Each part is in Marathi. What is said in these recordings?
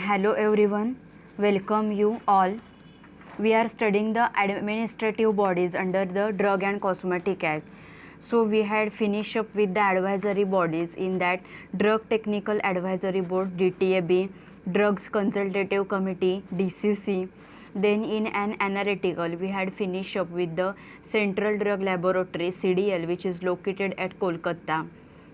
Hello everyone, welcome you all. We are studying the administrative bodies under the Drug and Cosmetic Act. So we had finished up with the advisory bodies, in that Drug Technical Advisory Board DTAB, Drugs Consultative Committee DCC. Then in an analytical we had finished up with the Central Drug Laboratory CDL, which is located at Kolkata.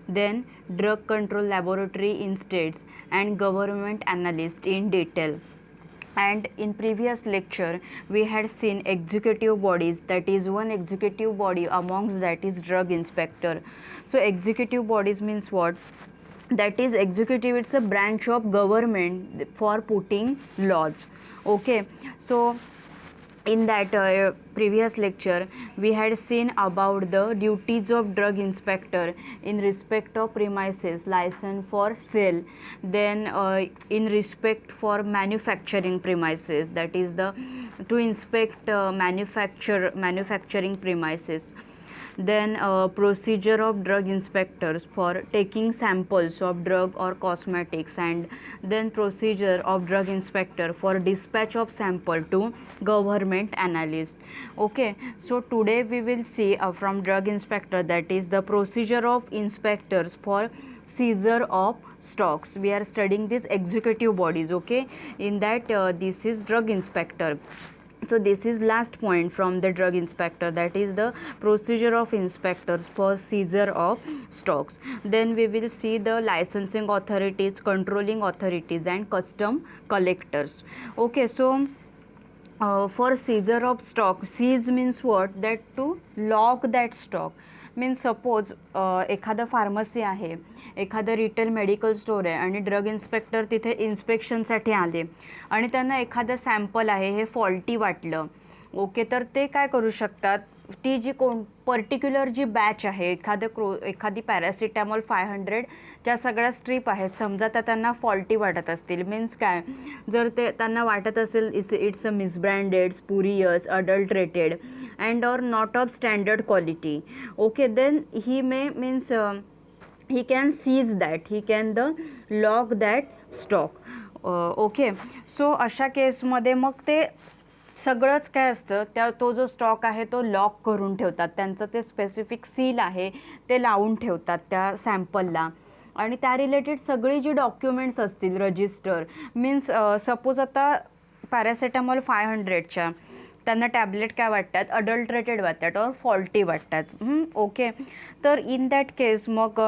Then Drug Control Laboratory in states and government analyst in detail. And in previous lecture we had seen executive bodies, that is one executive body amongst that is drug inspector. So executive bodies means what? That is executive, it's a branch of government for putting laws. Okay, so in that previous lecture we had seen about the duties of drug inspector in respect of premises, license for sale, then in respect for manufacturing premises, that is the to inspect manufacturing premises. Then procedure of drug inspectors for taking samples of drug or cosmetics, and then procedure of drug inspector for dispatch of sample to government analyst. Okay, so today we will see from drug inspector, that is the procedure of inspectors for seizure of stocks. We are studying these executive bodies. Okay, in that this is drug inspector. So this is last point from the drug inspector, that is the procedure of inspectors for seizure of stocks. Then we will see the licensing authorities, controlling authorities and custom collectors. Okay, so for seizure of stock, seize means what? That to lock that stock. Means suppose एखादं फार्मसी आहे, एखादं रिटेल मेडिकल स्टोर आहे आणि ड्रग इन्स्पेक्टर तिथे इन्स्पेक्शनसाठी आले आणि त्यांना एखादं सॅम्पल आहे हे फॉल्टी वाटलं. ओके, तर ते काय करू शकतात, ती जी पर्टिक्युलर जी बॅच आहे, एखादी पॅरासिटामॉल 500च्या सगळ्या स्ट्रीप आहेत, समजा त्या त्यांना फॉल्टी वाटत असतील. मीन्स काय, जर ते त्यांना वाटत असेल it's a misbranded, spurious, adulterated and or not of standard quality. Okay, then he means he can seize that, he can the lock that stock. Okay, so अशा केसमध्ये मग ते सगळंच काय असतं, तो जो स्टॉक आहे तो लॉक करून ठेवतात. त्यांचं ते स्पेसिफिक सील आहे ते लावून ठेवतात त्या सॅम्पलला. आणि त्या रिलेटेड सगळी जी डॉक्युमेंट्स असतील, रजिस्टर, मीन्स सपोज आता पॅरासिटामॉल 500च्या त्यांना टॅबलेट काय वाटतात, अडल्ट्रेटेड वाटतात और फॉल्टी वाटतात. ओके, तर इन दॅट केस मग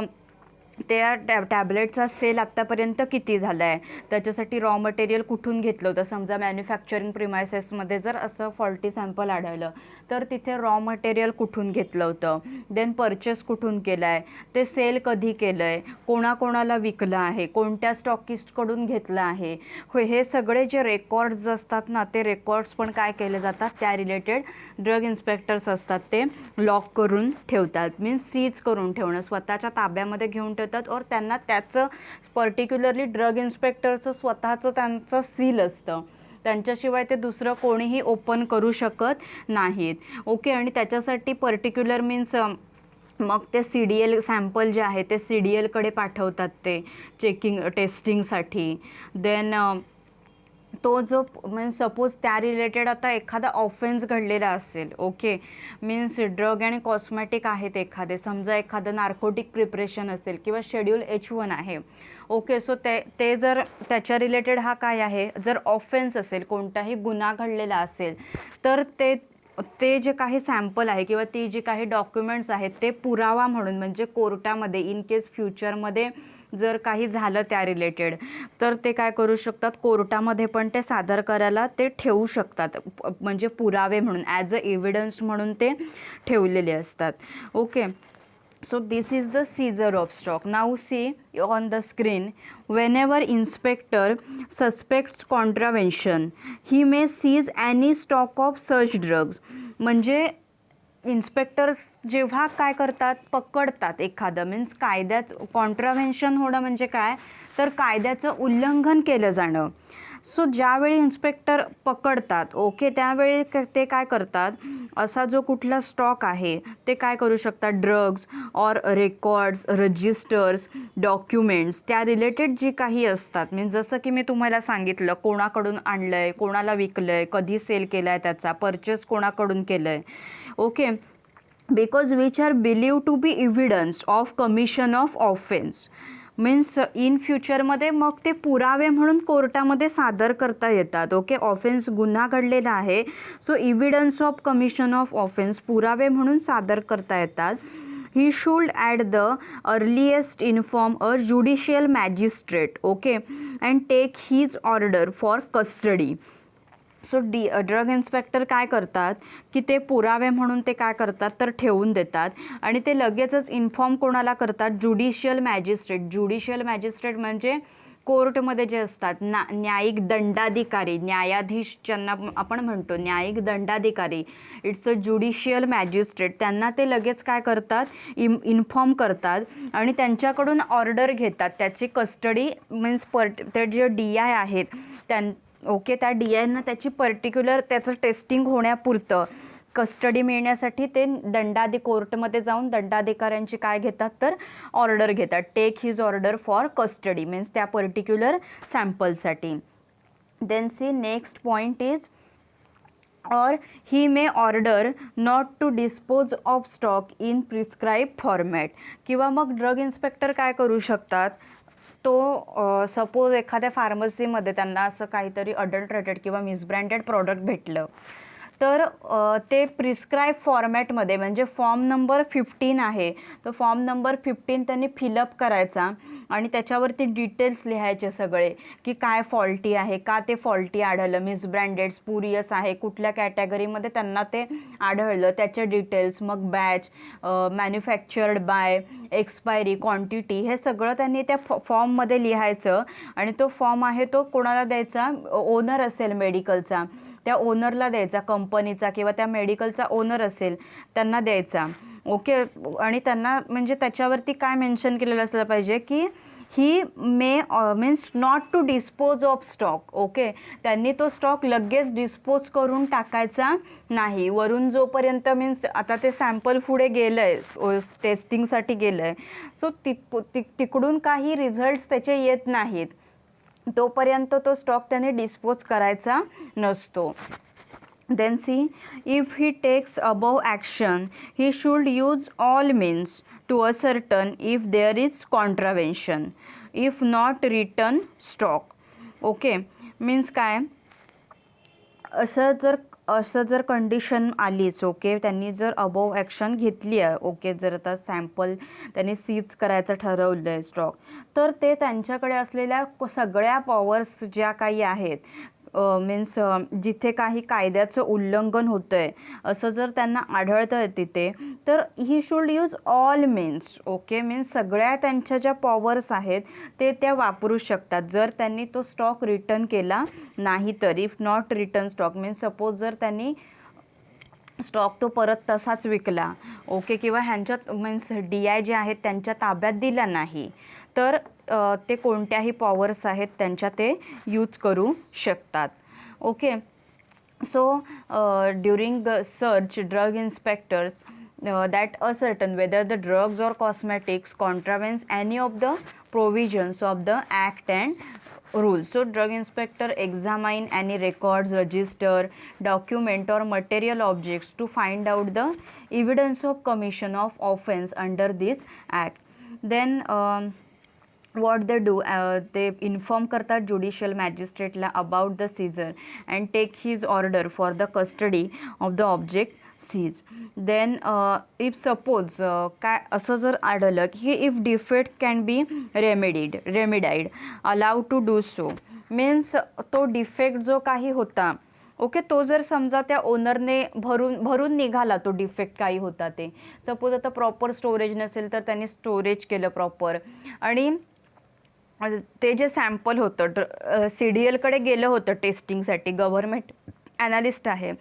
त्या टॅबलेटचा सेल आत्तापर्यंत किती झाला आहे, त्याच्यासाठी रॉ मटेरियल कुठून घेतलं होतं. समजा मॅन्युफॅक्चरिंग प्रिमायसेसमध्ये जर असं फॉल्टी सॅम्पल आढळलं तर तिथे रॉ मटेरियल कुठून घेतलं होतं, देन परचेस कुठून केला आहे, ते सेल कधी केलं आहे, कोणाकोणाला विकलं आहे, कोणत्या स्टॉकिस्टकडून घेतलं आहे, हे सगळे जे रेकॉर्ड्स असतात ना, ते रेकॉर्ड्स पण काय केले जातात, त्या रिलेटेड ड्रग इन्स्पेक्टर्स असतात ते लॉक करून ठेवतात. मीन्स सीज करून ठेवणं, स्वतःच्या ताब्यामध्ये घेऊन ठेवतात. और त्यांना त्याचं पर्टिक्युलरली ड्रग इन्स्पेक्टरचं स्वतःचं त्यांचं सील असतं, त्यांच्याशिवाय ते दुसरं कोणीही ओपन करू शकत नाहीत. ओके, आणि त्याच्यासाठी पर्टिक्युलर मीन्स मग ते CDL सॅम्पल जे आहे ते CDLकडे पाठवतात ते टेस्टिंगसाठी. देन तो जो मीन्स सपोज त्या रिलेटेड आता एखादा ऑफेन्स घडलेला असेल, ओके, मीन्स ड्रग आणि कॉस्मॅटिक आहेत एखादे, समजा एखादं नार्कोटिक प्रिपरेशन असेल किंवा शेड्यूल H1 आहे. ओके, सो ते जर त्याच्या रिलेटेड हा काय आहे, जर ऑफेन्स असेल, कोणताही गुन्हा घडलेला असेल, तर ते जे काही सॅम्पल आहे किंवा ती जी काही डॉक्युमेंट्स आहेत ते पुरावा म्हणून, म्हणजे कोर्टामध्ये इन केस फ्युचरमध्ये जर काही झालं त्या रिलेटेड, तर ते काय करू शकतात, कोर्टामध्ये पण ते सादर करायला ते ठेवू शकतात, म्हणजे पुरावे म्हणून, ॲज अ एव्हिडन्स म्हणून ते ठेवलेले असतात. Okay, so this is the seizure of stock. Now see on the screen, whenever inspector suspects contravention, he may seize any stock of such drugs. म्हणजे इन्स्पेक्टर्स जेव्हा काय करतात, पकडतात एखादं, मीन्स कायद्याचं कॉन्ट्राव्हेन्शन होणं म्हणजे काय, तर कायद्याचं उल्लंघन केलं जाणं. सो ज्यावेळी इन्स्पेक्टर पकडतात ओके, त्यावेळी ते काय करतात, असा जो कुठला स्टॉक आहे ते काय करू शकतात, ड्रग्ज और रेकॉर्ड्स, रजिस्टर्स, डॉक्युमेंट्स त्या रिलेटेड जी काही असतात, मीन्स जसं की मी तुम्हाला सांगितलं कोणाकडून आणलं आहे, कोणाला विकलं आहे, कधी सेल केला आहे, त्याचा परचेस कोणाकडून केलं आहे okay, because which are believed to be evidence of commission of offence, means in फ्युचरमध्ये मग ते पुरावे म्हणून कोर्टामध्ये सादर करता येतात ओके. ऑफेन्स गुन्हा घडलेला आहे, so evidence of commission of offence पुरावे म्हणून सादर करता येतात. He should at the earliest inform a judicial magistrate okay and take his order for custody. So drug inspector काय करतात की ते पुरावे म्हणून ते काय करतात तर ठेवून देतात आणि ते लगेचच इन्फॉर्म कोणाला करतात, ज्युडिशियल मॅजिस्ट्रेट. ज्युडिशियल मॅजिस्ट्रेट म्हणजे कोर्टमध्ये जे असतात न्यायिक दंडाधिकारी, न्यायाधीश ज्यांना आपण म्हणतो न्यायिक दंडाधिकारी, इट्स अ ज्युडिशियल मॅजिस्ट्रेट. त्यांना ते लगेच काय करतात, इन्फॉर्म करतात आणि त्यांच्याकडून ऑर्डर घेतात त्याची कस्टडी, मीन्स ते जे DI आहेत ओके, त्या DIना त्याची पर्टिक्युलर त्याचं टेस्टिंग होण्यापुरतं कस्टडी मिळण्यासाठी ते कोर्टमध्ये जाऊन दंडाधिकाऱ्यांची काय घेतात तर ऑर्डर घेतात, take his order for custody, means त्या पर्टिक्युलर सॅम्पलसाठी. Then see next point is or he may order not to dispose of stock in prescribe format. किंवा मग ड्रग इन्स्पेक्टर काय करू शकतात, तो सपोज एखाद्या फार्मसीमध्ये त्यांना असं काहीतरी अडल्ट्रेटेड किंवा मिसब्रँडेड प्रॉडक्ट भेटलं, तर ते प्रिस्क्राईब फॉर्मॅटमध्ये म्हणजे फॉर्म नंबर 15 आहे, तो फॉर्म नंबर 15 त्यांनी फिलअप करायचा आणि त्याच्यावरती डिटेल्स लिहायचे सगळे की काय फॉल्टी आहे, का ते फॉल्टी आढळलं, मिसब्रँडेड, स्पुरियस आहे, कुठल्या कॅटेगरीमध्ये त्यांना ते आढळलं, त्याचे डिटेल्स, मग batch, manufactured by, expiry, quantity, हे सगळं त्यांनी त्या फॉर्ममध्ये लिहायचं आणि तो फॉर्म आहे तो कोणाला द्यायचा, ओनर असेल मेडिकलचा त्या ओनरला द्यायचा, कंपनीचा किंवा त्या मेडिकलचा ओनर असेल त्यांना द्यायचा ओके. आणि त्यांना म्हणजे त्याच्यावरती काय मेन्शन केलेलं असलं पाहिजे की he may means not to dispose of stock okay. त्यांनी तो स्टॉक लगेच डिस्पोज करून टाकायचा नाही, वरून जोपर्यंत मीन्स आता ते सॅम्पल पुढे गेलं आहे, टेस्टिंगसाठी गेलं आहे, सो तिकडून काही रिझल्ट्स त्याचे येत नाहीत तोपर्यंत तो स्टॉक त्याने डिस्पोज करायचा नसतो. Then see if he takes above action he should use all means to ascertain if there is contravention if not return stock okay. Means काय, असं जर कंडिशन आलीच ओके, त्यांनी जर अबोव ॲक्शन घेतली आहे ओके, जर आता सॅम्पल त्यांनी सीज करायचं ठरवलं आहे स्टॉक, तर ते त्यांच्याकडे असलेल्या सगळ्या पॉवर्स ज्या काही आहेत, मीन्स जिथे काही कायद्याचं उल्लंघन होतं आहे असं जर त्यांना आढळतं आहे तिथे, तर ही should use all means okay. Means सगळ्या त्यांच्या ज्या पॉवर्स आहेत ते त्या वापरू शकतात जर त्यांनी तो स्टॉक रिटर्न केला नाही तर. If not return stock means suppose जर त्यांनी स्टॉक तो परत तसाच विकला ओके, किंवा ह्यांच्यात मीन्स DI जे आहेत त्यांच्या ताब्यात दिला नाही, तर ते कोणत्याही पॉवर्स आहेत त्यांच्या ते यूज करू शकतात okay. So during the search drug inspectors that ascertain whether the drugs or cosmetics contravenes any of the provisions of the act and rules. So drug inspector examine any records, register, document or material objects to find out the evidence of commission of offense under this act. Then what they do, they inform करतात ज्युडिशियल मॅजिस्ट्रेटला about the seizure and take his order for the custody of the object seize. Then if suppose काय असं जर आढळलं की if defect can be remedied allowed to do so, means तो डिफेक्ट जो काही होता ओके, तो जर समजा त्या ओनरने भरून निघाला, तो डिफेक्ट काही होता ते, सपोज आता प्रॉपर स्टोरेज नसेल तर त्यांनी स्टोरेज केलं प्रॉपर आणि ते जे सॅम्पल होतं CDLकडे गेलं होतं टेस्टिंगसाठी, गव्हर्मेंट ॲनालिस्ट आहे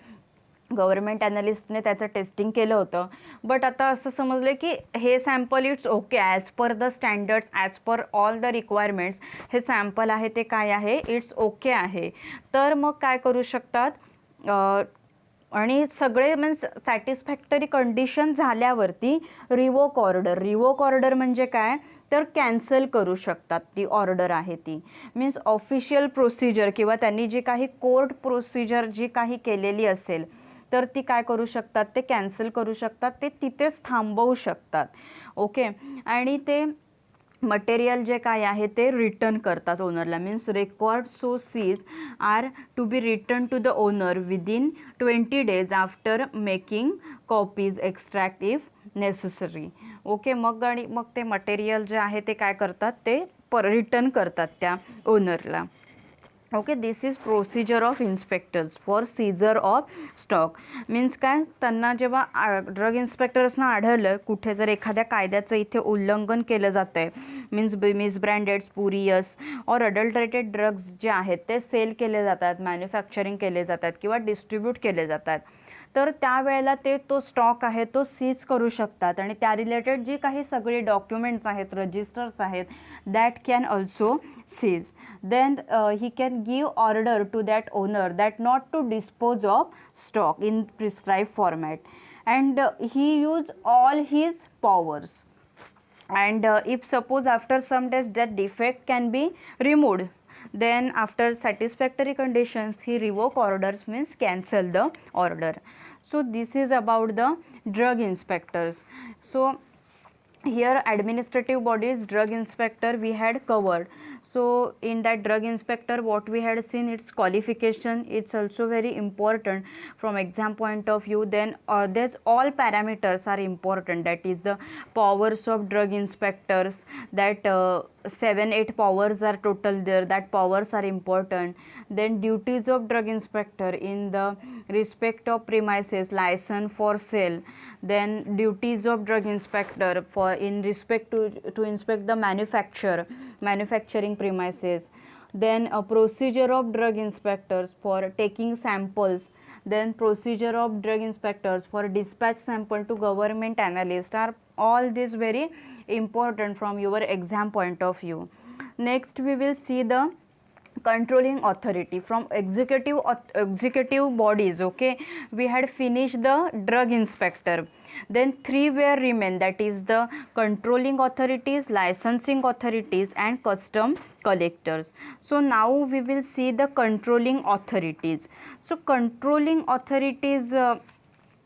गव्हर्मेंट ॲनालिस्टने त्याचं टेस्टिंग केलं होतं. बट आता असं समजलं की हे sample it's okay as per the standards, as per all the requirements, हे सॅम्पल आहे ते काय आहे, इट्स ओके आहे. तर मग काय करू शकतात, आणि सगळे मीन्स सॅटिस्फॅक्टरी कंडिशन झाल्यावरती रिवोक ऑर्डर म्हणजे काय, तर कॅन्सल करू शकतात ती ऑर्डर आहे ती. मीन्स ऑफिशियल प्रोसिजर किंवा त्यांनी जी काही कोर्ट प्रोसिजर जी काही केलेली असेल तर ती काय करू शकतात, ते कॅन्सल करू शकतात, ते तिथेच थांबवू शकतात. ओके. आणि ते मटेरियल जे काय आहे ते रिटर्न करतात ओनरला. Means record so seize are to be return to the owner within 20 days after making copies extract if necessary. Okay. मग ते मटेरियल जे आहे ते काय करतात, ते रिटर्न करतात त्या ओनरला. Okay. This is procedure of inspectors for seizure of stock. Means काय, त्यांना जेव्हा ड्रग इन्स्पेक्टर्सना आढळलं कुठे जर एखाद्या कायद्याचं इथे उल्लंघन केलं जातं आहे, मीन्स मिसब्रँडेड, स्पुरियस और अडल्टरेटेड ड्रग्ज जे आहेत ते सेल केले जातात, मॅन्युफॅक्चरिंग केले जातात किंवा डिस्ट्रीब्यूट केले जातात, तर त्यावेळेला ते तो स्टॉक आहे तो सीज करू शकतात. आणि त्या रिलेटेड जी काही सगळी डॉक्युमेंट्स आहेत, रजिस्टर्स आहेत, that can also seize. then he can give order to that owner that not to dispose of stock in prescribed format, and he use all his powers. And if suppose after some days that defect can be removed, then after satisfactory conditions he revoke orders, means cancel the order. So this is about the drug inspectors. So here administrative bodies, drug inspector we had covered. So in that drug inspector what we had seen, its qualification, it's also very important from exam point of view. Then there's all parameters are important, that is the powers of drug inspectors, that 7-8 powers are total there, that powers are important. Then duties of drug inspector in the respect of premises, license for sale. Then duties of drug inspector for in respect to inspect the manufacturing premises. Then a procedure of drug inspectors for taking samples. Then procedure of drug inspectors for dispatch sample to government analyst, are all this very important from your exam point of view. Next we will see the controlling authority from executive bodies. Okay, we had finished the drug inspector. Then 3 were remain, that is the controlling authorities, licensing authorities and custom collectors. So now we will see the controlling authorities. So controlling authorities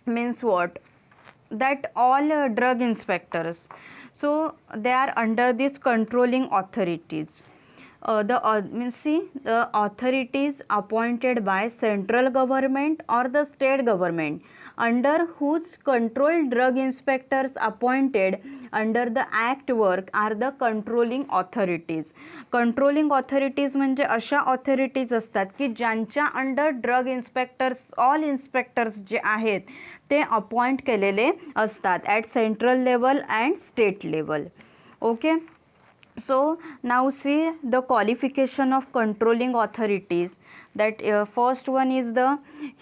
means what, that all drug inspectors, so they are under these controlling authorities. The authorities appointed by central government or the state government, under whose control drug inspectors appointed under the act work, are the controlling authorities. Controlling authorities म्हणजे अशा ऑथॉरिटीज असतात की ज्यांच्या under drug inspectors, all inspectors जे आहेत ते अपॉइंट केलेले असतात at central level and state level. Okay. So now see the qualification of controlling authorities, that first one is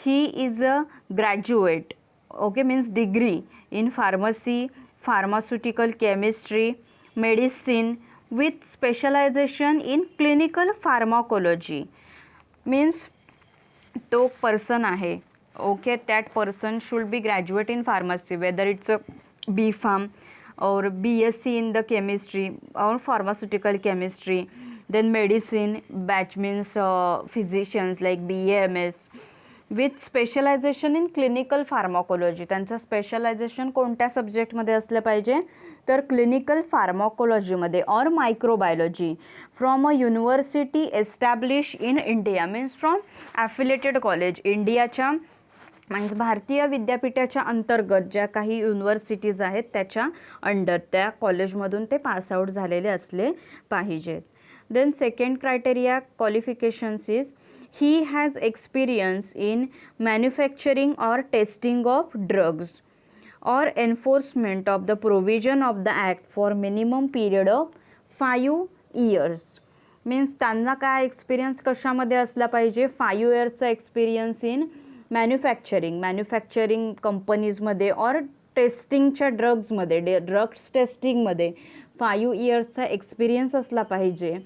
he is a graduate, okay, means degree in pharmacy, pharmaceutical chemistry, medicine with specialization in clinical pharmacology. means तो पर्सन आहे, okay, that person should be graduate in pharmacy, whether it's a B Pharm or BSc in the chemistry or pharmaceutical chemistry. Then medicine batch means physicians like BAMS with specialization in clinical pharmacology. त्यांचं स्पेशलायझेशन कोणत्या सब्जेक्टमध्ये असलं पाहिजे, तर क्लिनिकल फार्माकोलॉजीमध्ये और microbiology, from a university establish in India, means from ॲफिलेटेड college, इंडियाच्या म्हणजे भारतीय विद्यापीठाच्या अंतर्गत ज्या काही युनिव्हर्सिटीज आहेत त्याच्या अंडर, त्या कॉलेजमधून ते पासआउट झालेले असले पाहिजेत. Then second criteria qualifications is he has experience in manufacturing और टेस्टिंग ऑफ ड्रग्ज और enforcement of the provision of the act for minimum period of 5 years. मीन्स त्यांना काय एक्सपिरियन्स कशामध्ये असला पाहिजे, 5 yearsचा एक्सपिरियन्स इन मॅन्युफॅक्चरिंग कंपनीजमध्ये और टेस्टिंगच्या ड्रग्समध्ये ड्रग्स टेस्टिंगमध्ये 5 इयर्सचा एक्सपिरियन्स असला पाहिजे.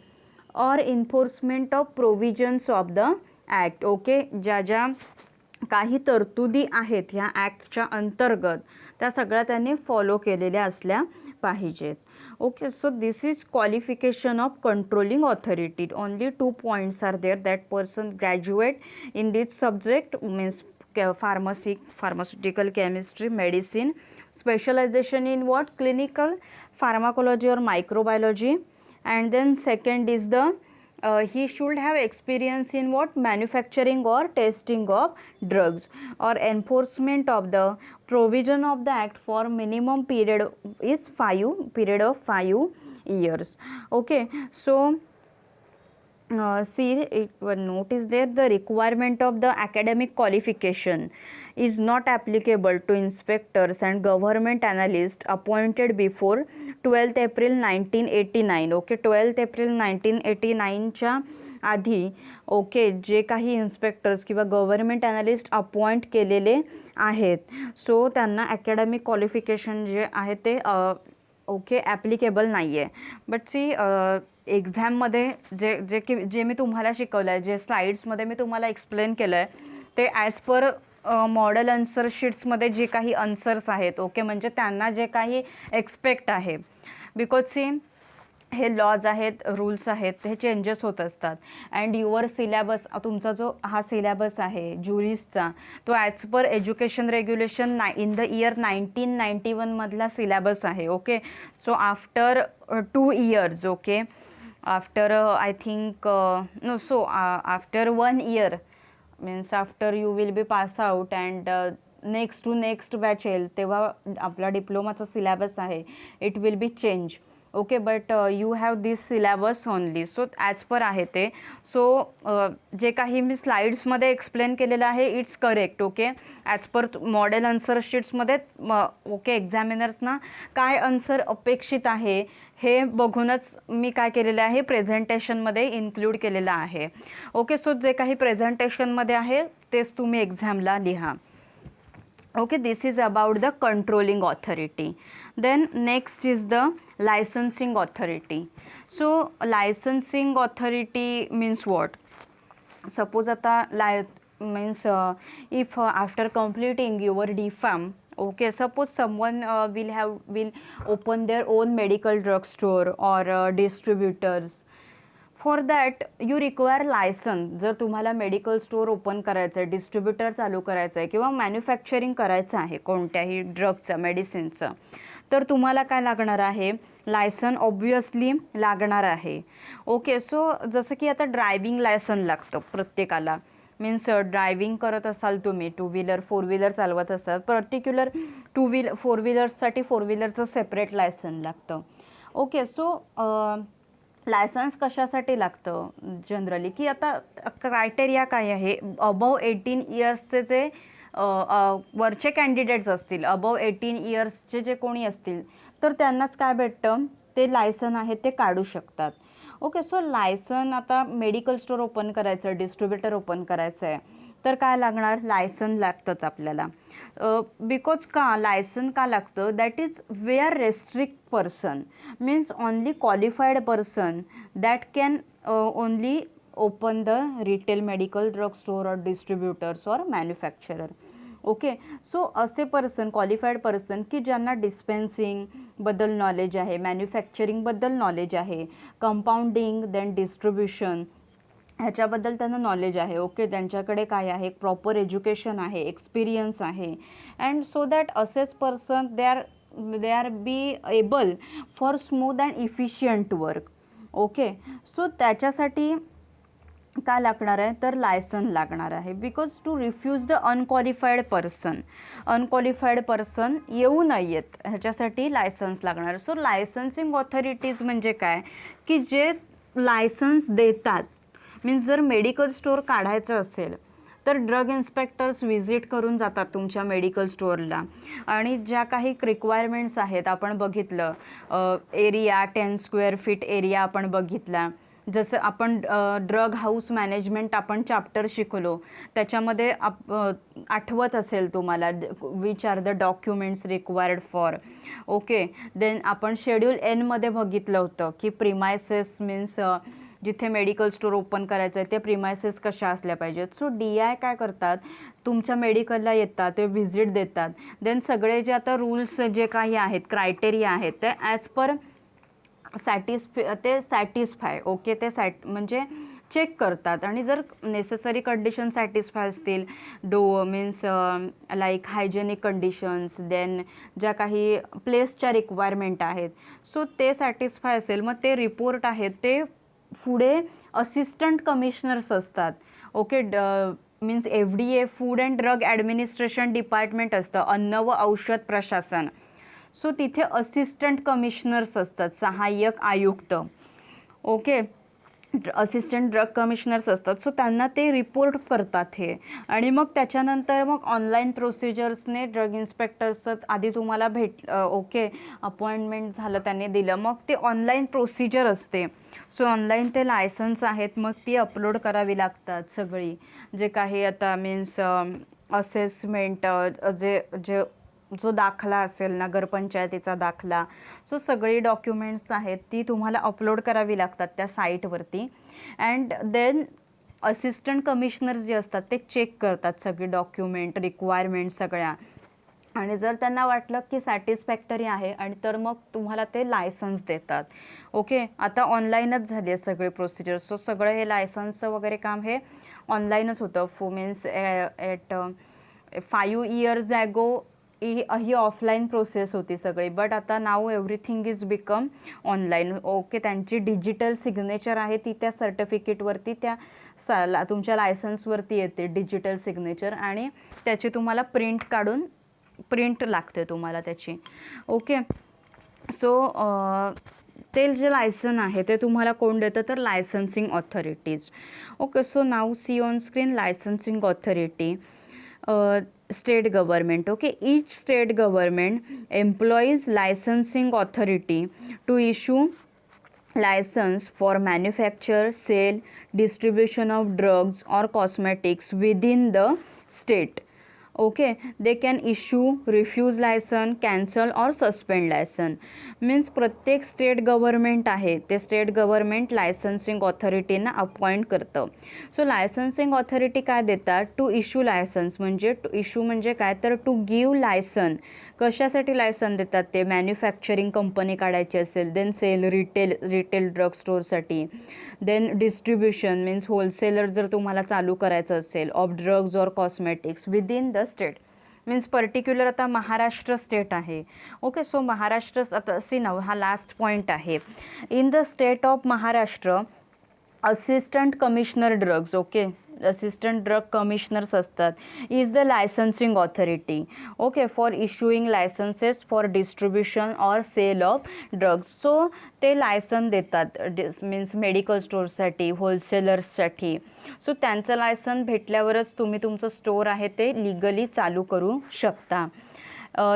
और enforcement of provisions of the act. Okay, ज्या काही तरतुदी आहेत ह्या ॲक्टच्या अंतर्गत त्या सगळ्या त्यांनी फॉलो केलेल्या असल्या पाहिजेत. Okay, so this is qualification of controlling authority. Only 2 points are there. That person graduate in this subject means pharmaceutical chemistry, medicine, specialization in what? Clinical pharmacology or microbiology. And then second is the he should have experience in what? Manufacturing or testing of drugs or enforcement of the provision of the act for minimum period is 5 years. Okay, so see, one note is there, the requirement of the academic qualification is not applicable to inspectors and government analysts appointed before 12th April 1989. Okay, 12th April 1989च्या आधी ओके जे काही इन्स्पेक्टर्स किंवा गव्हर्नमेंट ॲनालिस्ट अपॉइंट केलेले आहेत, सो त्यांना ॲकॅडमिक क्वालिफिकेशन जे आहे ते ओके ॲप्लिकेबल नाही आहे. बट सी एक्झाममध्ये जे मी तुम्हाला शिकवलं आहे, जे स्लाईड्समध्ये मी तुम्हाला एक्सप्लेन केलं आहे, ते ॲज पर मॉडेल आन्सर शीट्समध्ये जे काही आन्सर्स आहेत ओके, म्हणजे त्यांना जे काही एक्सपेक्ट आहे, बिकॉज सी हे लॉज आहेत, रूल्स आहेत, हे चेंजेस होत असतात. अँड युअर सिलॅबस, तुमचा जो हा सिलॅबस आहे ज्युरिस्टचा, तो as per education regulation in the year 1991 मधला सिलॅबस आहे. Okay, so after 2 years okay, after I think no, so after 1 year means after you will be pass out and next to next batch येईल तेव्हा आपला डिप्लोमाचा सिलॅबस आहे, it will be change. Okay, but you have this syllabus only. So as per आहे ते. सो जे काही मी स्लाईड्समध्ये एक्सप्लेन केलेलं आहे it's correct. Okay, as per model answer शीट्समध्ये ओके एक्झामिनर्सना काय आन्सर अपेक्षित आहे हे बघूनच मी काय केलेलं आहे, प्रेझेंटेशनमध्ये इन्क्लूड केलेलं आहे. ओके, सो जे काही प्रेझेंटेशनमध्ये आहे तेच तुम्ही एक्झामला लिहा. Okay, this is about the controlling authority. Then next is the licensing authority. So licensing authority means what? Suppose आता means if after completing your DPharm, okay, suppose someone will open their own medical drug store or distributors. For that you require licence. जर तुम्हाला मेडिकल स्टोअर ओपन करायचं आहे, डिस्ट्रीब्युटर चालू करायचं आहे किंवा मॅन्युफॅक्चरिंग करायचं आहे कोणत्याही ड्रगचं, मेडिसिनचं, तर तुम्हाला काय लागणार आहे, लायसन ऑब्वियसली लागणार आहे. ओके, सो जसं की आता ड्रायव्हिंग लायसन लागतं प्रत्येकाला. मीन्स ड्रायव्हिंग करत असाल तुम्ही, 2 व्हीलर 4 व्हीलर चालवत असाल, पर्टिक्युलर 4 व्हीलर्ससाठी 4 व्हीलरचं सेपरेट लायसन लागतं. ओके, सो लायसन्स कशासाठी लागतं जनरली, की आता क्रायटेरिया काय आहे, अबव 18 इयर्सचे जे वरचे कॅन्डिडेट्स असतील, अबव 18 इयर्सचे जे कोणी असतील तर त्यांनाच काय भेटतं, ते लायसन आहे ते काढू शकतात. ओके, सो लायसन आता मेडिकल स्टोअर ओपन करायचं आहे, डिस्ट्रीब्युटर ओपन करायचं आहे तर काय लागणार, लायसन लागतंच आपल्याला. बिकॉज का लायसन का लागतं, that is where restrict person means only qualified person that can only open the retail medical drug store और डिस्ट्रीब्युटर्स और मॅन्युफॅक्चरर. ओके, सो असे पर्सन, क्वालिफाईड पर्सन की ज्यांना डिस्पेन्सिंगबद्दल नॉलेज आहे, मॅन्युफॅक्चरिंगबद्दल नॉलेज आहे, कंपाऊंडिंग देन डिस्ट्रीब्युशन ह्याच्याबद्दल त्यांना नॉलेज आहे. ओके, त्यांच्याकडे काय आहे, प्रॉपर एज्युकेशन आहे, एक्सपिरियन्स आहे, अँड सो दॅट असेच person they are be able for smooth and efficient work. Okay, so त्याच्यासाठी काय लागणार आहे, तर लायसन लागणार आहे. Because to refuse the unqualified person येऊ नयेत ह्याच्यासाठी लायसन्स लागणार. सो लायसन्सिंग ऑथॉरिटीज म्हणजे काय, की जे लायसन्स देतात. मीन्स जर मेडिकल स्टोअर काढायचं असेल तर ड्रग इन्स्पेक्टर्स व्हिजिट करून जातात तुमच्या मेडिकल स्टोअरला आणि ज्या काही रिक्वायरमेंट्स आहेत आपण बघितलं, एरिया 10 स्क्वेअर फीट एरिया आपण बघितला, जसं आपण ड्रग हाऊस मॅनेजमेंट आपण चॅप्टर शिकलो, त्याच्यामध्ये आठवत असेल तुम्हाला which are the documents required for. Okay, then आपण शेड्यूल एनमध्ये बघितलं होतं की प्रिमायसेस मीन्स जिथे मेडिकल स्टोअर ओपन करायचं आहे ते प्रिमायसेस कशा असल्या पाहिजेत. सो DI काय करतात, तुमच्या मेडिकलला येतात, ते व्हिजिट देतात, देन सगळे जे आता रूल्स जे काही आहेत, क्रायटेरिया आहेत, ते ॲज पर सॅटिस्फाय. ओके, ते म्हणजे चेक करतात आणि जर नेसेसरी कंडिशन सॅटिस्फाय असतील, means like hygienic conditions, then ज्या काही प्लेसच्या रिक्वायरमेंट आहेत, सो ते सॅटिस्फाय असेल, मग ते रिपोर्ट आहेत ते पुढे असिस्टंट कमिशनर्स असतात. Okay, means FDA food and drug administration department असतं, अन्न व औषध प्रशासन. सो तिथे असिस्टंट कमिशनर्स असतात, सहाय्यक आयुक्त. ओके, असिस्टंट ड्रग कमिशनर्स असतात. सो त्यांना ते रिपोर्ट करतात हे, आणि मग त्याच्यानंतर मग ऑनलाईन प्रोसिजर्सने ड्रग इन्स्पेक्टर्सचं आधी तुम्हाला ओके अपॉइंटमेंट झालं, त्यांनी दिलं, मग ते ऑनलाईन प्रोसिजर असते. सो ऑनलाईन ते लायसन्स आहेत, मग ती अपलोड करावी लागतात सगळी, जे काही आता मीन्स असेसमेंट जो दाखला असेल, नगरपंचायतीचा दाखला, सो सगळी डॉक्युमेंट्स आहेत ती तुम्हाला अपलोड करावी लागतात त्या साईटवरती. अँड देन असिस्टंट कमिशनर्स जे असतात ते चेक करतात सगळी डॉक्युमेंट रिक्वायरमेंट सगळ्या, आणि जर त्यांना वाटलं की सॅटिस्फॅक्टरी आहे आणि तर मग तुम्हाला ते लायसन्स देतात. ओके, आता ऑनलाईनच झाली आहे सगळी प्रोसिजर. सो सगळं हे लायसन्सचं वगैरे काम हे ऑनलाईनच होतं. मीन्स ॲट 5 years ॲगो ही ऑफलाईन प्रोसेस होती सगळी, बट आता now everything is become online. Okay, त्यांची डिजिटल सिग्नेचर आहे ती त्या सर्टिफिकेटवरती, त्या तुमच्या लायसन्सवरती येते डिजिटल सिग्नेचर, आणि त्याची तुम्हाला प्रिंट लागते तुम्हाला त्याची. ओके, सो ते जे लायसन आहे ते तुम्हाला कोण देतं, तर licensing authorities. Okay, so now see on screen licensing authority. State government. Okay, each state government employs licensing authority to issue license for manufacture, sale, distribution of drugs or cosmetics within the state. Okay, they can issue, refuse license, cancel or suspend license. Means प्रत्येक स्टेट गव्हर्नमेंट आहे ते स्टेट गव्हर्नमेंट लायसन्सिंग ऑथॉरिटीना अपॉइंट करतं. सो लायसन्सिंग ऑथॉरिटी काय देतात, टू इश्यू लायसन्स, म्हणजे टू इश्यू म्हणजे काय, तर टू गिव्ह लायसन. कशासाठी लायसन देतात ते, मॅन्युफॅक्चरिंग कंपनी काढायची असेल, देन सेल रिटेल ड्रग स्टोअरसाठी, देन डिस्ट्रीब्युशन मीन्स होलसेलर जर तुम्हाला चालू करायचं असेल of drugs or cosmetics within the state. Means particular आता महाराष्ट्र स्टेट आहे. ओके, सो महाराष्ट्र आता हा लास्ट पॉईंट आहे. In the state of Maharashtra assistant commissioner drugs. Okay, assistant drug commissioners असतात, is the licensing authority. Okay, for issuing licenses for distribution or sale of drugs. So ते लायसन देतात मीन्स मेडिकल स्टोअर्ससाठी, होलसेलर्ससाठी. सो त्यांचं लायसन भेटल्यावरच तुम्ही तुमचं स्टोअर आहे ते लिगली चालू करू शकता.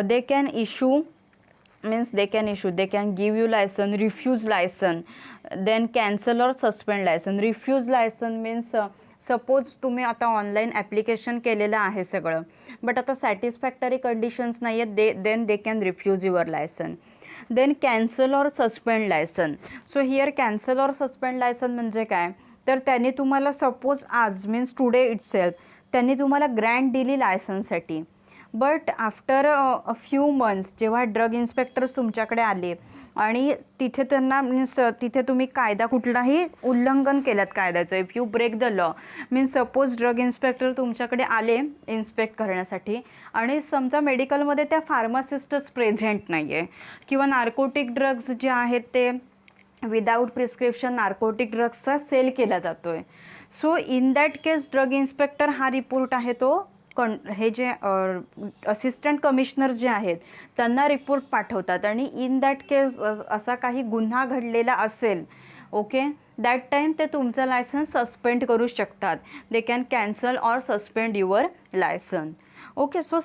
They can issue means they can give you license, refuse license, then cancel or suspend license. Refuse license means suppose तुम्ही आता ऑनलाईन ॲप्लिकेशन केलेलं आहे सगळं, बट आता सॅटिस्फॅक्टरी कंडिशन्स नाही आहेत, then they can refuse your licence. Then cancel or suspend licence. So here cancel or suspend licence म्हणजे काय, तर त्यांनी तुम्हाला सपोज आज मीन्स टुडे इटसेल्फ त्यांनी तुम्हाला ग्रँट दिली लायसन्ससाठी, but after a few months जेव्हा ड्रग इन्स्पेक्टर्स तुमच्याकडे आले आणि तिथे त्यांना मीन्स तिथे तुम्ही कायदा कुठलाही उल्लंघन केलं कायद्याचं, if you break the law means suppose drug inspector तुमच्याकडे आले इन्स्पेक्ट करण्यासाठी आणि समजा मेडिकलमध्ये त्या फार्मासिस्टच प्रेझेंट नाही आहे किंवा नार्कोटिक ड्रग्ज जे आहेत ते विदाऊट प्रिस्क्रिप्शन नार्कोटिक ड्रग्सचा सेल केला जातो आहे. So in that case drug inspector हा रिपोर्ट आहे तो हे जे असिस्टंट कमिशनर जे आहेत त्यांना रिपोर्ट पाठवतात आणि इन दॅट केस असा काही गुन्हा घडलेला असेल, ओके, दॅट टाईम ते तुमचं लायसन्स सस्पेंड करू शकतात. They can cancel or suspend your license. Okay, so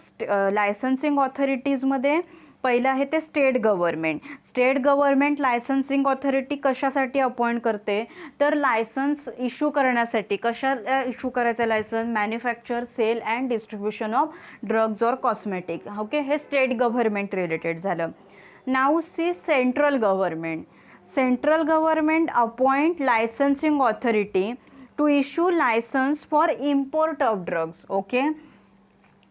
licensing ऑथॉरिटीजमध्ये पहिलं आहे ते state government. State government licensing authority कशासाठी अपॉइंट करते, तर लायसन्स इश्यू करण्यासाठी. कशा इश्यू करायचं license, manufacture, sale and distribution of drugs or cosmetic. Okay, हे स्टेट गव्हर्नमेंट रिलेटेड झालं. Now see central government. Central government appoint licensing authority to issue license for import of drugs. Okay,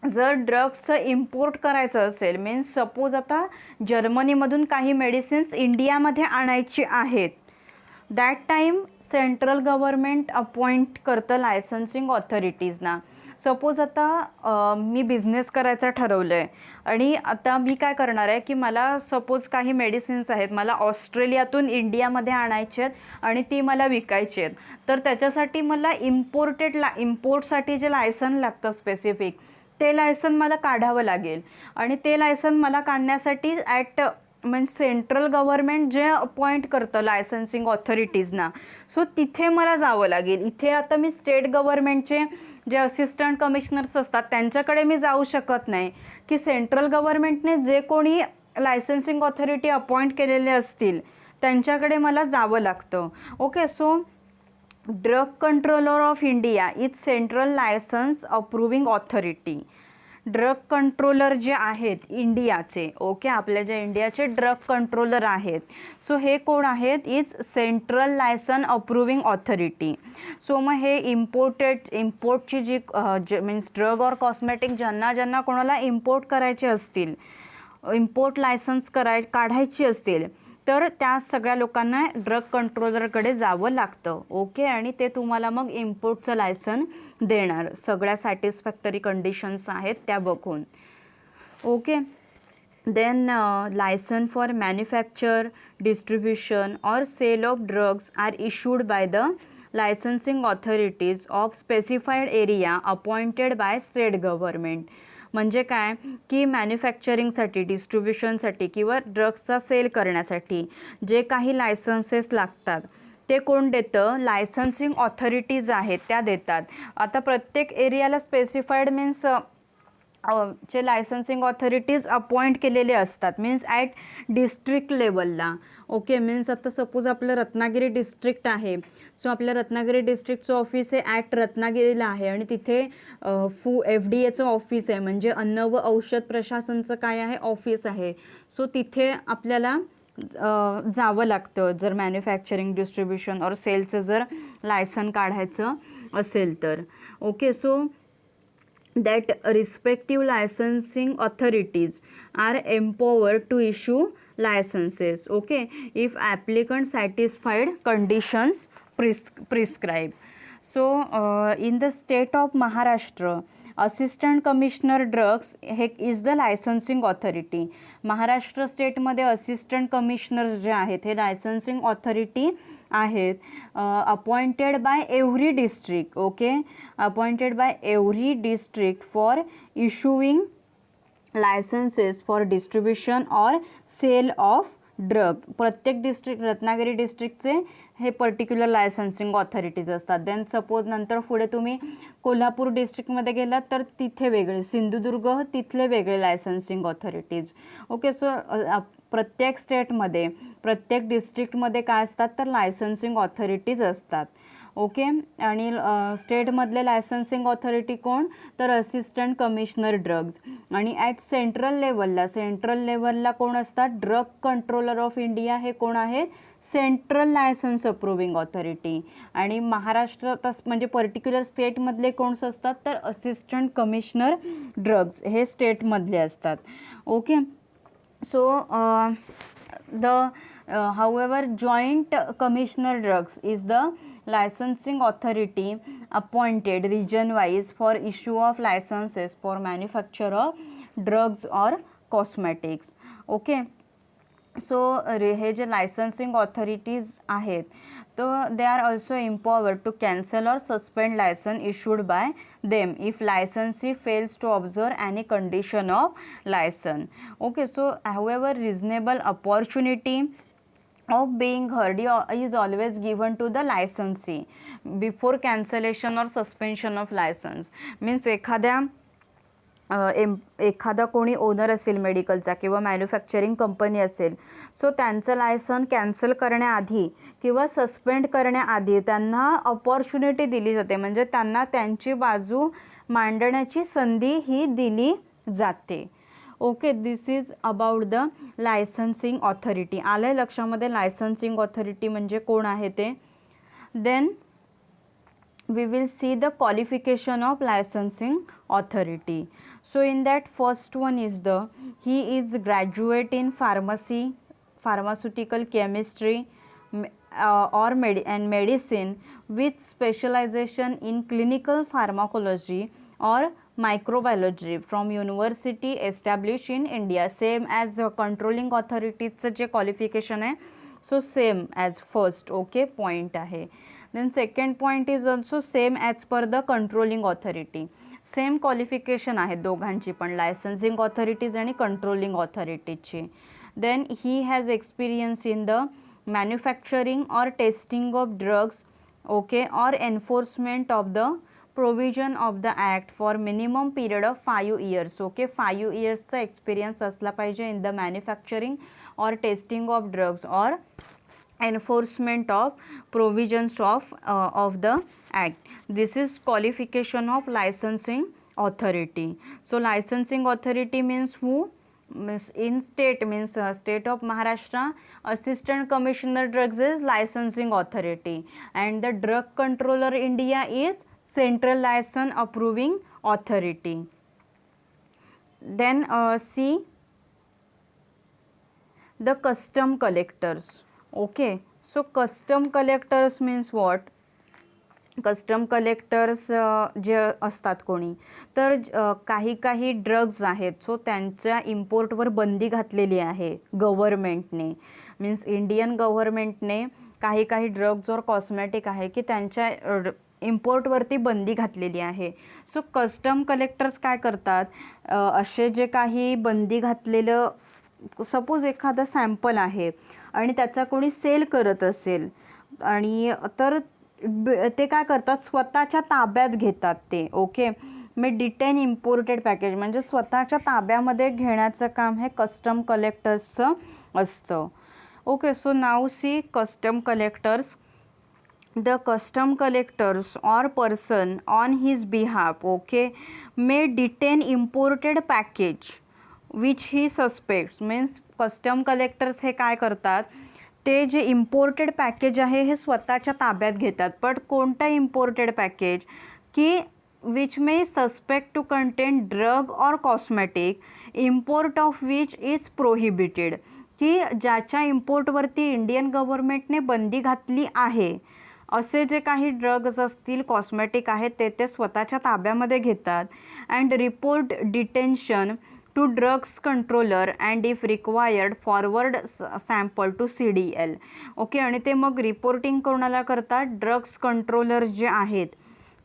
जर ड्रग्सचं इम्पोर्ट करायचं असेल, मीन्स सपोज आता जर्मनीमधून काही मेडिसिन्स इंडियामध्ये आणायची आहेत, that time central government appoint करतं लायसन्सिंग ऑथॉरिटीजना. सपोज आता मी बिझनेस करायचा ठरवलं आहे आणि आता मी काय करणार आहे की मला सपोज काही मेडिसिन्स आहेत, मला ऑस्ट्रेलियातून इंडियामध्ये आणायचे आहेत आणि ती मला विकायची आहेत. तर त्याच्यासाठी मला इम्पोर्टसाठी जे लायसन लागतं स्पेसिफिक, ते लायसन मला काढावं लागेल. आणि ते लायसन मला काढण्यासाठी म्हणजे सेंट्रल गव्हर्नमेंट जे अपॉइंट करतं लायसन्सिंग ऑथॉरिटीजना, सो तिथे मला जावं लागेल. इथे आता मी स्टेट गव्हर्नमेंटचे जे असिस्टंट कमिशनर्स असतात त्यांच्याकडे मी जाऊ शकत नाही, की सेंट्रल गव्हर्नमेंटने जे कोणी लायसन्सिंग ऑथॉरिटी अपॉइंट केलेले असतील त्यांच्याकडे मला जावं लागतं. Okay, so drug controller of India is central license approving authority. Drug controller जे आहेत इंडियाचे, ओके, आपल्या ज्या इंडियाचे ड्रग कंट्रोलर आहेत, सो हे कोण आहेत, is central license approving authority. So मग हे इम्पोर्टची जी मीन्स ड्रग और कॉस्मेटिक ज्यांना कोणाला इम्पोर्ट करायचे असतील, इम्पोर्ट लायसन्स काढायची असतील, तर त्या सगळ्या लोकांना ड्रग कंट्रोलरकडे जावं लागतं. ओके, आणि ते तुम्हाला मग इम्पोर्टचं लायसन देणार, सगळ्या सॅटिस्फॅक्टरी कंडिशन्स आहेत त्या बघून. Okay, then license for manufacture, distribution or sale of drugs are issued by the licensing authorities of specified area appointed by state government. म्हणजे काय की मॅन्युफॅक्चरिंगसाठी, डिस्ट्रीब्युशनसाठी किंवा ड्रग्सचा सेल करण्यासाठी जे काही लायसन्सेस लागतात ते कोण देतं, लायसन्सिंग ऑथॉरिटीज आहेत त्या देतात. आता प्रत्येक एरियाला स्पेसिफाईड मीन्स चे लायसन्सिंग ऑथॉरिटीज अपॉइंट केलेले असतात, मीन्स ॲट डिस्ट्रिक्ट लेवलला. ओके, मीन्स आता सपोज आपलं रत्नागिरी डिस्ट्रिक्ट आहे, सो आपल्या रत्नागिरी डिस्ट्रिक्टचं ऑफिस हे ॲट रत्नागिरीला आहे आणि तिथे FDA ऑफिस आहे, म्हणजे अन्न व औषध प्रशासनचं काय आहे, ऑफिस आहे. सो तिथे आपल्याला जावं लागतं जर मॅन्युफॅक्चरिंग, डिस्ट्रीब्युशन और सेलचं जर लायसन काढायचं असेल तर. Okay, so that respective licensing authorities are empowered to issue licenses, okay, if applicant satisfied conditions prescribed. So in the state of Maharashtra, assistant commissioner drugs हे is the licensing authority. Maharashtra स्टेटमध्ये असिस्टंट कमिशनर्स जे आहेत हे लायसन्सिंग ऑथॉरिटी आहेत, appointed by every district. Okay, appointed by every district for issuing licenses for distribution or sale of drug. प्रत्येक डिस्ट्रिक्ट, रत्नागिरी डिस्ट्रिक्टचे हे पर्टिक्युलर लायसन्सिंग ऑथॉरिटीज असतात. देन सपोज नंतर पुढे तुम्ही कोल्हापूर डिस्ट्रिक्टमध्ये गेलात तर तिथे वेगळे, सिंधुदुर्ग तिथले वेगळे लायसन्सिंग ऑथॉरिटीज. ओके, सो प्रत्येक स्टेटमध्ये, प्रत्येक डिस्ट्रिक्टमध्ये काय असतात तर लायसन्सिंग ऑथॉरिटीज असतात. ओके, आणि स्टेटमधले लायसन्सिंग ऑथॉरिटी कोण तर असिस्टंट कमिशनर ड्रग्ज. आणि ॲट सेंट्रल लेवलला कोण असतात, ड्रग कंट्रोलर ऑफ इंडिया हे कोण आहेत, सेंट्रल लायसन्स अप्रूव्हिंग ऑथॉरिटी. आणि महाराष्ट्रात म्हणजे पर्टिक्युलर स्टेटमधले कोणस असतात तर असिस्टंट कमिशनर ड्रग्ज हे स्टेटमधले असतात. Okay, so however joint commissioner drugs is the licensing authority appointed region wise for issue of licenses for manufacture of drugs or cosmetics. Okay, so हे जे लायसन्सिंग ऑथॉरिटीज आहेत तो they are also empowered to cancel or suspend license issued by them if licensee fails to observe any condition of license. Okay, so however reasonable opportunity of being heard is always given to the licensee before cancellation or suspension of license. Means एखाद्या एखादा कोणी ओनर असेल मेडिकलचा किंवा मॅन्युफॅक्चरिंग कंपनी असेल, सो त्यांचं लायसन कॅन्सल करण्याआधी किंवा सस्पेंड करण्याआधी त्यांना अपॉर्च्युनिटी दिली जाते, म्हणजे त्यांना त्यांची बाजू मांडण्याची संधी ही दिली जाते. Okay, this is about the licensing authority. आलं लक्षामध्ये लायसन्सिंग ऑथॉरिटी म्हणजे कोण आहे ते. Then we will see the qualification of licensing authority. So in that, first one is he is graduate in pharmacy, pharmaceutical chemistry, or medicine with specialization in clinical pharmacology or microbiology from university established in India. Same as controlling authorities जे qualification आहे, so same as first. Okay, point आहे. Then second point is also same as per the controlling authority. Same qualification आहे दोघांची पण, लायसन्सिंग ऑथॉरिटीज आणि कंट्रोलिंग ऑथॉरिटीची. Then he has experience in the manufacturing or testing of drugs, okay, or enforcement of the provision of the act for minimum period of 5 years. Okay, 5 yearsचा एक्सपिरियन्स असला पाहिजे in the manufacturing or testing of drugs or enforcement of provisions of the act. This is qualification of licensing authority. So licensing authority means who? Means in state, means state of Maharashtra, assistant commissioner drugs is licensing authority, and the drug controller India is central license approving authority. Then see the custom collectors. Okay, so custom collectors means what? Custom collectors जे असतात कोणी, तर काही ड्रग्ज आहेत, सो त्यांच्या इम्पोर्टवर बंदी घातलेली आहे गव्हर्मेंटने. मीन्स इंडियन गव्हर्मेंटने काही ड्रग्ज और कॉस्मॅटिक आहे की त्यांच्या इम्पोर्टवरती बंदी घातलेली आहे. सो कस्टम कलेक्टर्स काय करतात, असे जे काही बंदी घातलेलं, सपोज एखादा सॅम्पल आहे आणि त्याचा कोणी सेल करत असेल, आणि तर ते काय करतात, स्वतःच्या ताब्यात घेतात ते. Okay, may detain imported package म्हणजे स्वतःच्या ताब्यामध्ये घेण्याचं काम हे कस्टम कलेक्टर्सचं असतं. Okay, so now see custom collectors. The custom collectors or person on his behalf, okay, may detain imported package which he suspects. Means custom collectors हे काय करतात, ते जे इम्पोर्टेड पॅकेज आहे हे स्वतःच्या ताब्यात घेतात. बट कोणतं इम्पोर्टेड पॅकेज की which may suspect to contain drug और cosmetic, import of which is prohibited, की ज्याच्या इम्पोर्टवरती इंडियन गव्हर्मेंटने बंदी घातली आहे, असे जे काही ड्रग्ज असतील, कॉस्मॅटिक आहेत, ते स्वतःच्या ताब्यामध्ये घेतात. And report detention to drugs controller and if required forward sample to CDL. Okay, आणि ते मग रिपोर्टिंग कोणाला करतात, ड्रग्स कंट्रोलर जे आहेत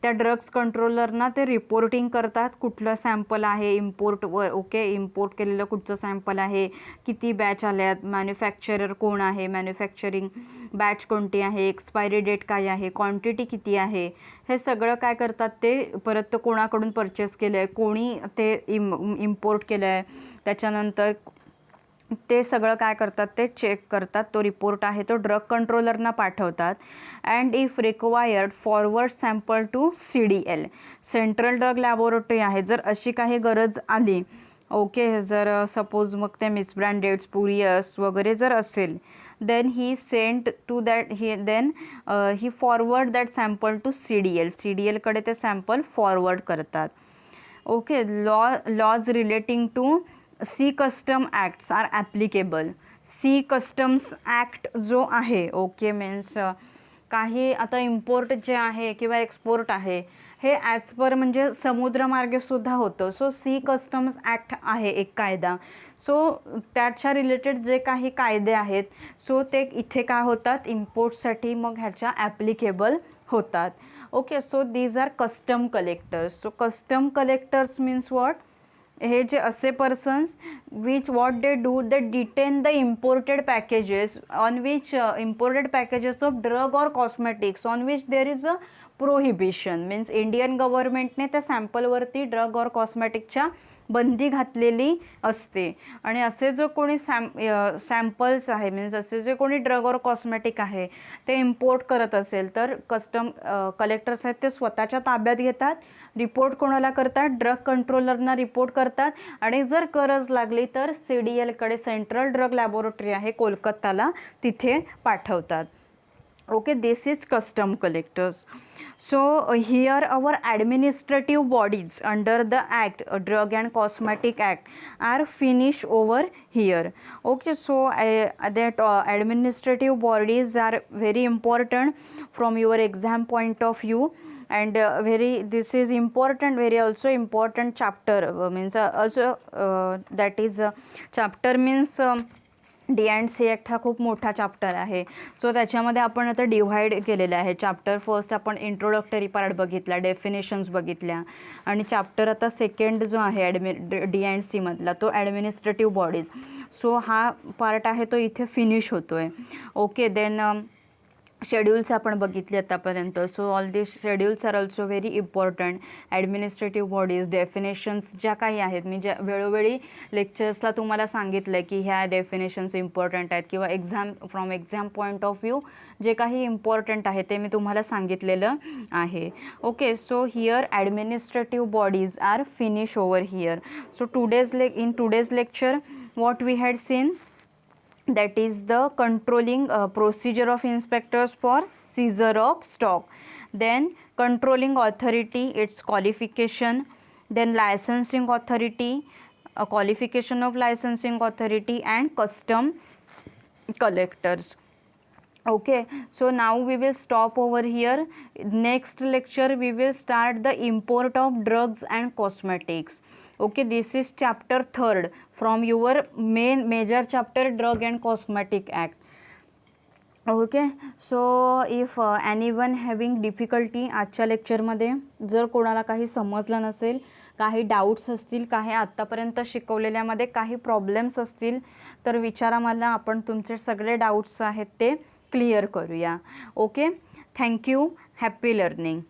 त्या ड्रग्स कंट्रोलरना ते रिपोर्टिंग करतात, कुठलं सॅम्पल आहे इम्पोर्टवर. ओके, इम्पोर्ट केलेलं कुठचं सॅम्पल आहे, किती बॅच आल्यात, मॅन्युफॅक्चरर कोण आहे, मॅन्युफॅक्चरिंग बॅच कोणती आहे, एक्सपायरी डेट काय आहे, क्वांटिटी किती आहे, हे सगळं काय करतात ते परत कोणाकडून परचेस केलं आहे, कोणी ते इम्पोर्ट केलं आहे, त्याच्यानंतर ते सगळं काय करतात ते चेक करतात. तो रिपोर्ट आहे तो ड्रग कंट्रोलरना पाठवतात. And if required forward sample to CDL, central drug laboratory आहे. जर अशी काही गरज आली, ओके, जर सपोज मग ते मिसब्रँडेड, स्पुरियस वगैरे जर असेल, then he sent to that he forward that sample to CDL कडे ते सॅम्पल फॉरवर्ड करतात. Okay, laws relating to sea custom acts are applicable. Sea customs act जो आहे, ओके, मीन्स काही आता इम्पोर्ट जे आहे किंवा एक्सपोर्ट आहे हे ॲज पर म्हणजे समुद्रमार्गेसुद्धा होतं. सो सी कस्टम्स ॲक्ट आहे एक कायदा. सो त्याच्या रिलेटेड जे काही कायदे आहेत, सो ते इथे काय होतात, इम्पोर्टसाठी मग ह्याच्या ॲप्लिकेबल होतात. Okay, so these are custom collectors. So custom collectors means what, हे जे असे persons which what they do, they detain the imported packages on which imported packages of drug और cosmetics on which there is a prohibition. Means Indian गव्हर्मेंटने त्या सॅम्पलवरती ड्रग और कॉस्मॅटिकच्या बंदी घातलेली असते. आणि असे जो कोणी सॅम्पल्स आहे, मीन्स असे जे कोणी ड्रग और कॉस्मेटिक आहे ते इम्पोर्ट करत असेल तर कस्टम कलेक्टर्स आहेत ते स्वतःच्या ताब्यात घेतात. रिपोर्ट कोणाला करतात? ड्रग कंट्रोलरना रिपोर्ट करतात. आणि जर गरज लागली तर CDLकडे, सेंट्रल ड्रग लॅबोरेटरी आहे कोलकाताला, तिथे पाठवतात. Okay, this is custom collectors. So here our administrative bodies under the act, drug and cosmetic act, are finish over here. Okay, so that administrative bodies are very important from your exam point of view. And this is important, very also important chapter, means also that is chapter means D&C act हा खूप मोठा चॅप्टर आहे. सो त्याच्यामध्ये आपण आता डिव्हाइड केलेलं आहे. चॅप्टर फर्स्ट आपण इंट्रोडक्टरी पार्ट बघितला, डेफिनेशन्स बघितल्या, आणि चॅप्टर आता सेकंड जो आहे D&C मधला तो ॲडमिनिस्ट्रेटिव्ह बॉडीज. सो हा पार्ट आहे तो इथे फिनिश होतो आहे. ओके, देन शेड्यूल्स आपण बघितले आतापर्यंत. So all this schedules are also very important. Administrative bodies, definitions ज्या काही आहेत, मी ज्या वेळोवेळी लेक्चर्सला तुम्हाला सांगितलं आहे की ह्या डेफिनेशन्स इम्पॉर्टंट आहेत, किंवा from exam point of view जे काही इम्पॉर्टंट आहे ते मी तुम्हाला सांगितलेलं आहे. Okay, so here administrative bodies are finish over here. So in today's lecture what we had seen, that is the controlling procedure of inspectors for seizure of stock, then controlling authority, its qualification, then licensing authority, qualification of licensing authority, and custom collectors. Okay, so now we will stop over here. Next lecture we will start the import of drugs and cosmetics. Okay, this is chapter 3rd from your major chapter, Drug and Cosmetic Act. Okay, so if anyone having difficulty आजच्या लेक्चरमध्ये, जर कोणाला काही समजलं नसेल, काही डाऊट्स असतील, काही आत्तापर्यंत शिकवलेल्यामध्ये काही प्रॉब्लेम्स असतील तर विचारा मला. आपण तुमचे सगळे डाऊट्स आहेत ते क्लिअर करूया. Okay, thank you. Happy learning.